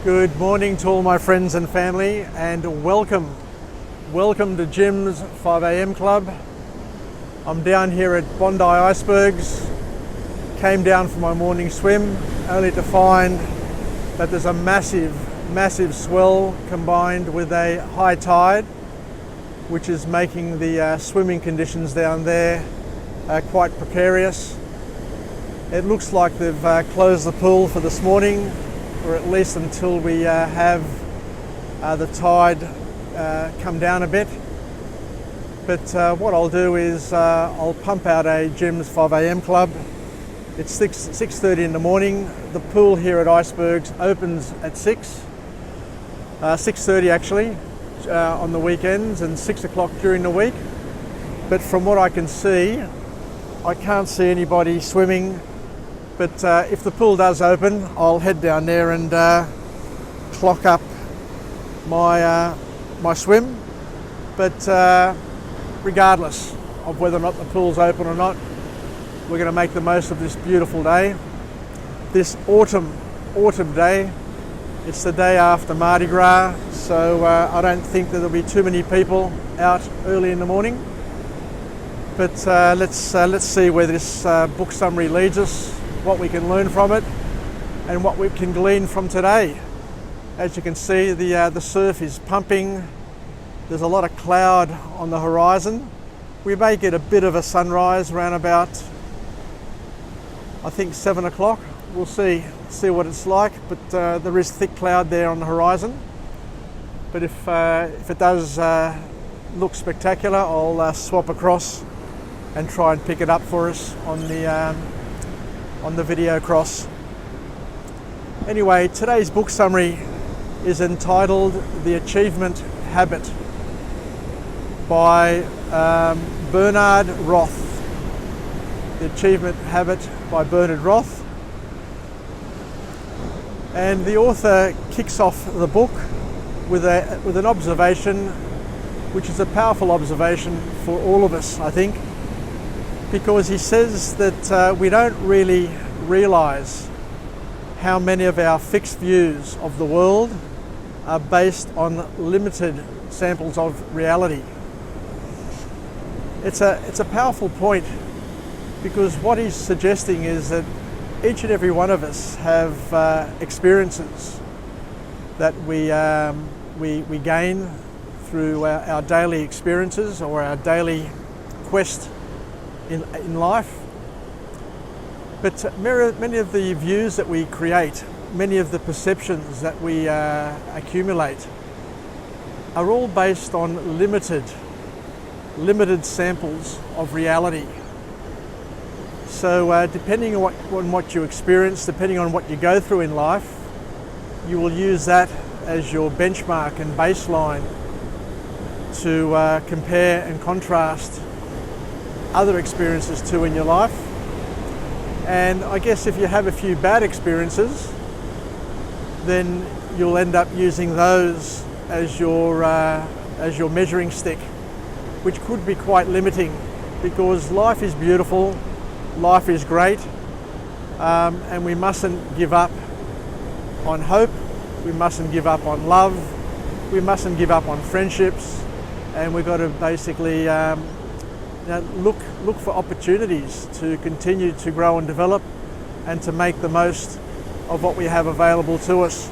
Good morning to all my friends and family, and welcome to Jim's 5 a.m. Club. I'm down here at Bondi Icebergs. Came down for my morning swim only to find that there's a massive swell combined with a high tide, which is making the swimming conditions down there quite precarious. It looks like they've closed the pool for this morning, or at least until we have the tide come down a bit. But what I'll do is I'll pump out a Jim's 5 a.m. Club. It's 6:30 in the morning. The pool here at Icebergs opens at 6:30 actually, on the weekends, and 6 o'clock during the week. But from what I can see, I can't see anybody swimming. But if the pool does open, I'll head down there and clock up my swim. But regardless of whether or not the pool's open or not, we're going to make the most of this beautiful day. This autumn day. It's the day after Mardi Gras, so I don't think that there'll be too many people out early in the morning. But let's see where this book summary leads us, what we can learn from it, and what we can glean from today. As you can see, the surf is pumping. There's a lot of cloud on the horizon. We may get a bit of a sunrise around about, I think, 7 o'clock. We'll see what it's like, but there is thick cloud there on the horizon. But if it does look spectacular, I'll swap across and try and pick it up for us on the video cross. Anyway, today's book summary is entitled The Achievement Habit by Bernard Roth. The Achievement Habit by Bernard Roth. And the author kicks off the book with an observation, which is a powerful observation for all of us, I think, because he says that we don't really realise how many of our fixed views of the world are based on limited samples of reality. It's a powerful point, because what he's suggesting is that each and every one of us have experiences that we gain through our daily experiences or our daily quest in life. But many of the views that we create, many of the perceptions that we accumulate, are all based on limited samples of reality. So depending on what you experience, depending on what you go through in life, you will use that as your benchmark and baseline to compare and contrast other experiences to in your life. And I guess if you have a few bad experiences, then you'll end up using those as your measuring stick, which could be quite limiting, because life is beautiful, life is great, and we mustn't give up on hope, we mustn't give up on love, we mustn't give up on friendships, and we've got to basically look for opportunities to continue to grow and develop, and to make the most of what we have available to us.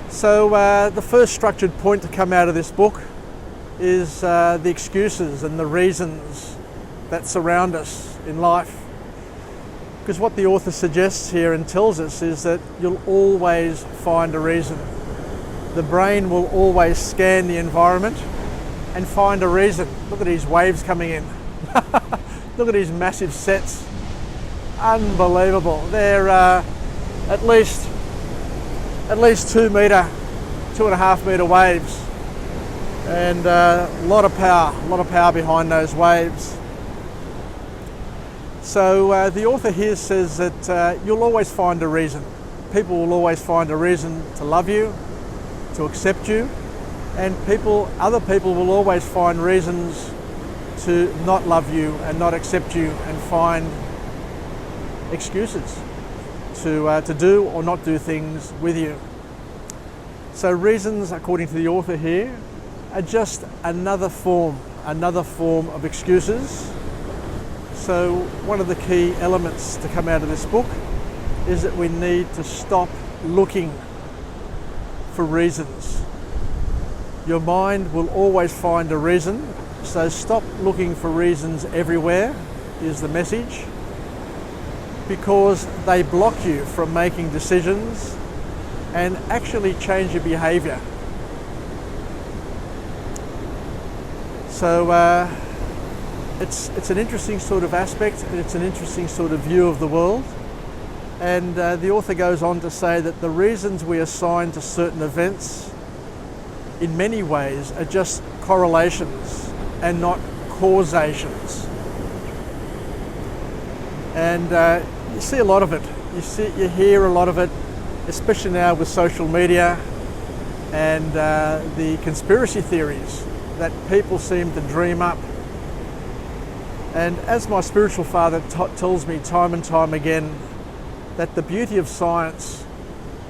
So the first structured point to come out of this book is the excuses and the reasons that surround us in life. Because what the author suggests here and tells us is that you'll always find a reason. The brain will always scan the environment and find a reason. Look at these waves coming in. Look at these massive sets. Unbelievable. They're at least 2.5 meter waves, and a lot of power behind those waves. So the author here says that you'll always find a reason. People will always find a reason to love you, to accept you, and other people will always find reasons to not love you and not accept you and find excuses to do or not do things with you. So reasons, according to the author here, are just another form of excuses. So one of the key elements to come out of this book is that we need to stop looking for reasons. Your mind will always find a reason, so stop looking for reasons everywhere is the message, because they block you from making decisions and actually change your behaviour. So it's an interesting sort of aspect, and it's an interesting sort of view of the world. And the author goes on to say that the reasons we assign to certain events in many ways are just correlations and not causations. And you see a lot of it. You hear a lot of it, especially now with social media and the conspiracy theories that people seem to dream up. And as my spiritual father tells me time and time again, that the beauty of science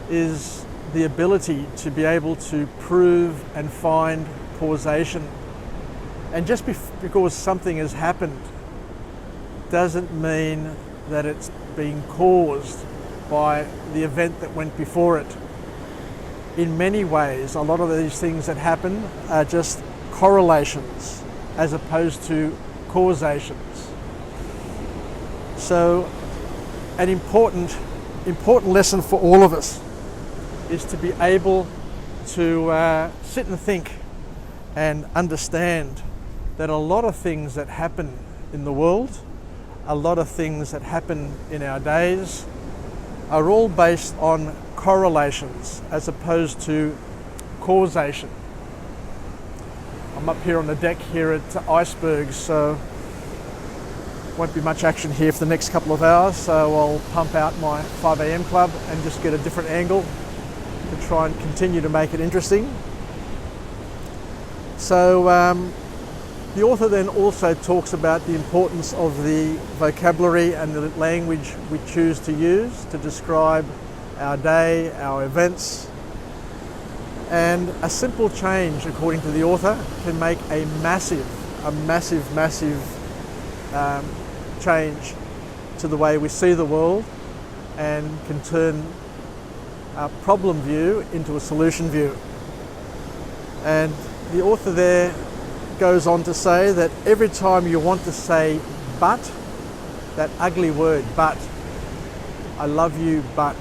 is the ability to be able to prove and find causation. And just because something has happened doesn't mean that it's being caused by the event that went before it. In many ways, a lot of these things that happen are just correlations as opposed to causations. So an important lesson for all of us is to be able to sit and think and understand that a lot of things that happen in the world, a lot of things that happen in our days, are all based on correlations as opposed to causation. I'm up here on the deck here at Icebergs, so won't be much action here for the next couple of hours, so I'll pump out my 5 a.m. club and just get a different angle to try and continue to make it interesting. So the author then also talks about the importance of the vocabulary and the language we choose to use to describe our day, our events. And a simple change, according to the author, can make a massive change to the way we see the world, and can turn a problem view into a solution view. And the author there goes on to say that every time you want to say but, that ugly word but, I love you but,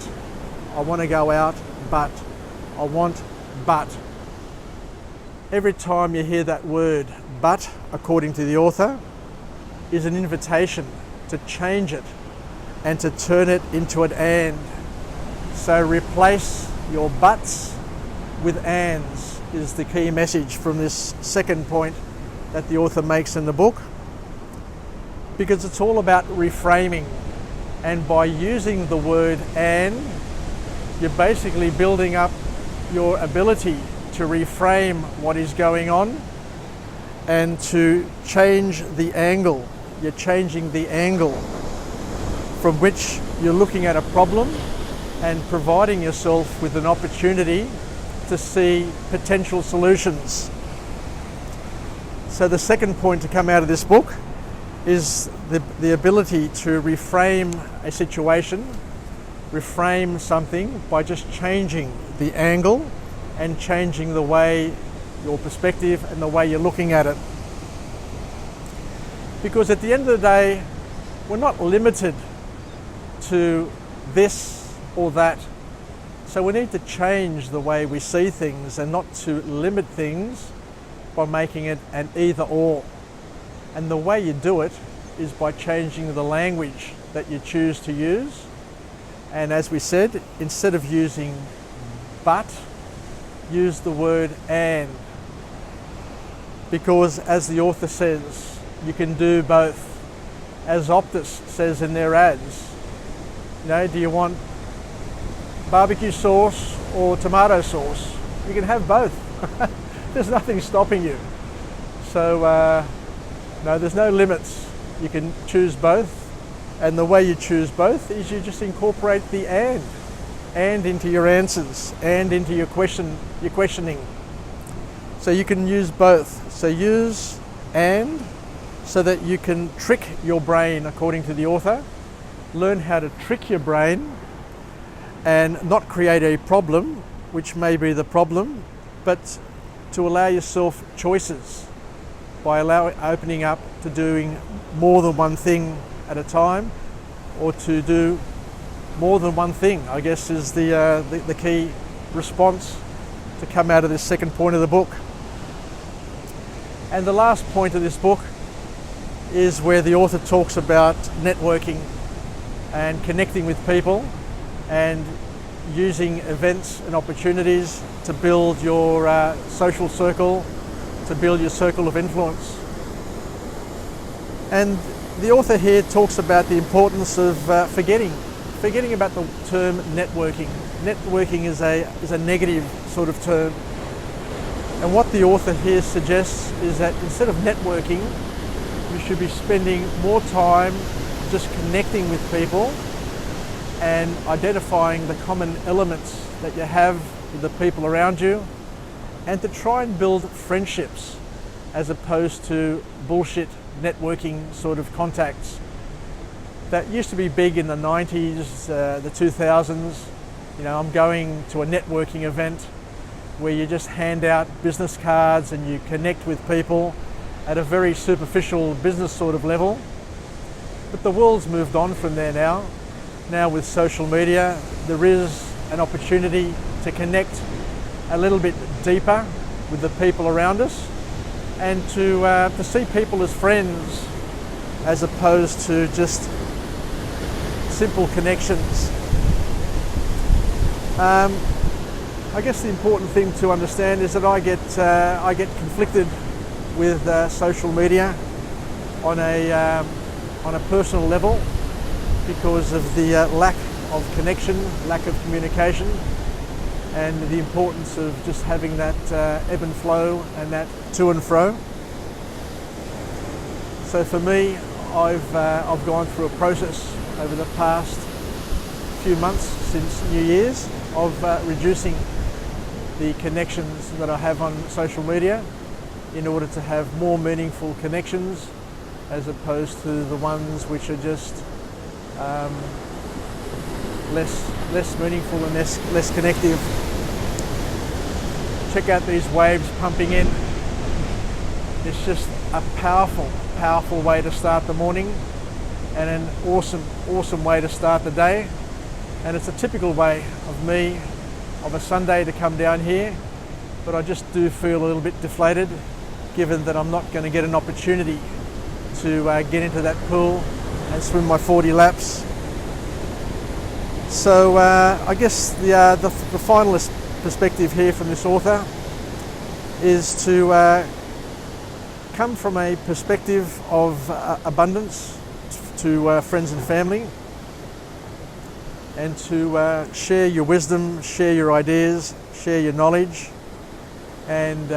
I want to go out but, I want but, every time you hear that word but, according to the author, is an invitation to change it and to turn it into an and. So replace your buts with ands is the key message from this second point that the author makes in the book, because it's all about reframing. And by using the word and, you're basically building up your ability to reframe what is going on and to change the angle. You're changing the angle from which you're looking at a problem and providing yourself with an opportunity to see potential solutions. So the second point to come out of this book is the ability to reframe a situation, reframe something by just changing the angle and changing the way, your perspective and the way you're looking at it. Because at the end of the day, we're not limited to this or that. So we need to change the way we see things and not to limit things by making it an either or. And the way you do it is by changing the language that you choose to use. And as we said, instead of using but, use the word and. Because as the author says, you can do both. As Optus says in their ads, you know, do you want barbecue sauce or tomato sauce? You can have both. There's nothing stopping you. So no, there's no limits. You can choose both, And the way you choose both is you just incorporate the and into your answers, and into your questioning. So you can use both. So use and so that you can trick your brain, according to the author. Learn how to trick your brain and not create a problem, which may be the problem, but to allow yourself choices by opening up to doing more than one thing at a time, or to do more than one thing, I guess, is the key response to come out of this second point of the book. And the last point of this book is where the author talks about networking and connecting with people and using events and opportunities to build your social circle, to build your circle of influence. And the author here talks about the importance of forgetting about the term networking. Networking is a negative sort of term. And what the author here suggests is that instead of networking, you should be spending more time just connecting with people and identifying the common elements that you have with the people around you, and to try and build friendships as opposed to bullshit networking sort of contacts. That used to be big in the 90s, the 2000s. You know, I'm going to a networking event where you just hand out business cards and you connect with people at a very superficial business sort of level. But the world's moved on from there now. Now with social media, there is an opportunity to connect a little bit deeper with the people around us, and to see people as friends as opposed to just simple connections. I guess the important thing to understand is that I get conflicted with social media on a personal level because of the lack of connection, lack of communication, and the importance of just having that ebb and flow and that to and fro. So for me, I've gone through a process over the past few months since New Year's of reducing the connections that I have on social media in order to have more meaningful connections as opposed to the ones which are just less meaningful and less connective. Check out these waves pumping in. It's just a powerful way to start the morning, and an awesome way to start the day. And it's a typical way of a Sunday to come down here, but I just do feel a little bit deflated given that I'm not going to get an opportunity to get into that pool and swim my 40 laps. So I guess the final perspective here from this author is to come from a perspective of abundance to friends and family, and to share your wisdom, share your ideas, share your knowledge, and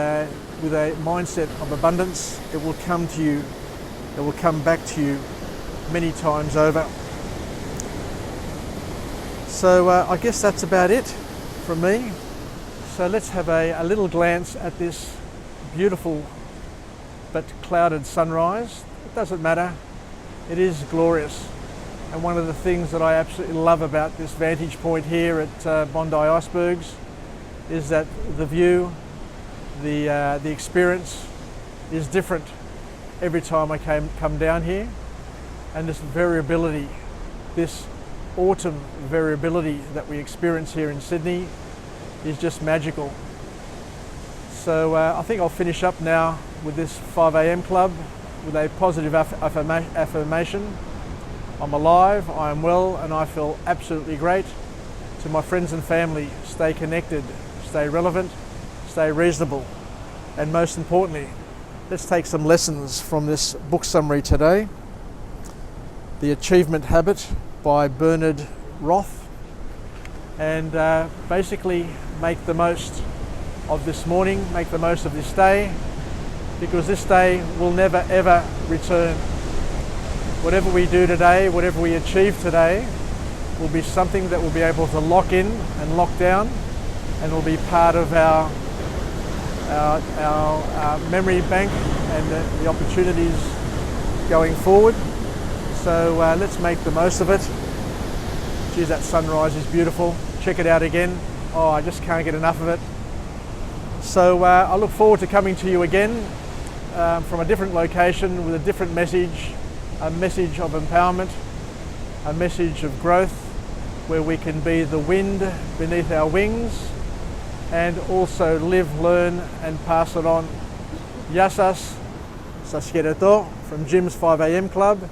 with a mindset of abundance, it will come to you, it will come back to you many times over. So I guess that's about it from me. So let's have a little glance at this beautiful but clouded sunrise. It doesn't matter, it is glorious. And one of the things that I absolutely love about this vantage point here at Bondi Icebergs is that the view, the experience is different every time I come down here. And this variability, this autumn variability that we experience here in Sydney is just magical. So I think I'll finish up now with this 5 a.m. club with a positive affirmation. I'm alive, I am well, and I feel absolutely great. To my friends and family, stay connected, stay relevant, stay reasonable, and most importantly, let's take some lessons from this book summary today. The Achievement Habit by Bernard Roth, and basically make the most of this morning, make the most of this day, because this day will never ever return. whatever we do today, whatever we achieve today, will be something that we'll be able to lock in and lock down, and will be part of our memory bank and the opportunities going forward. So let's make the most of it. Geez, that sunrise is beautiful. Check it out again. Oh, I just can't get enough of it. So I look forward to coming to you again from a different location with a different message, a message of empowerment, a message of growth, where we can be the wind beneath our wings and also live, learn and pass it on. Yasas, Saskereto from Jim's 5 a.m. Club.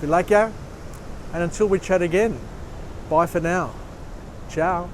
Vilakya. And until we chat again, bye for now. Ciao.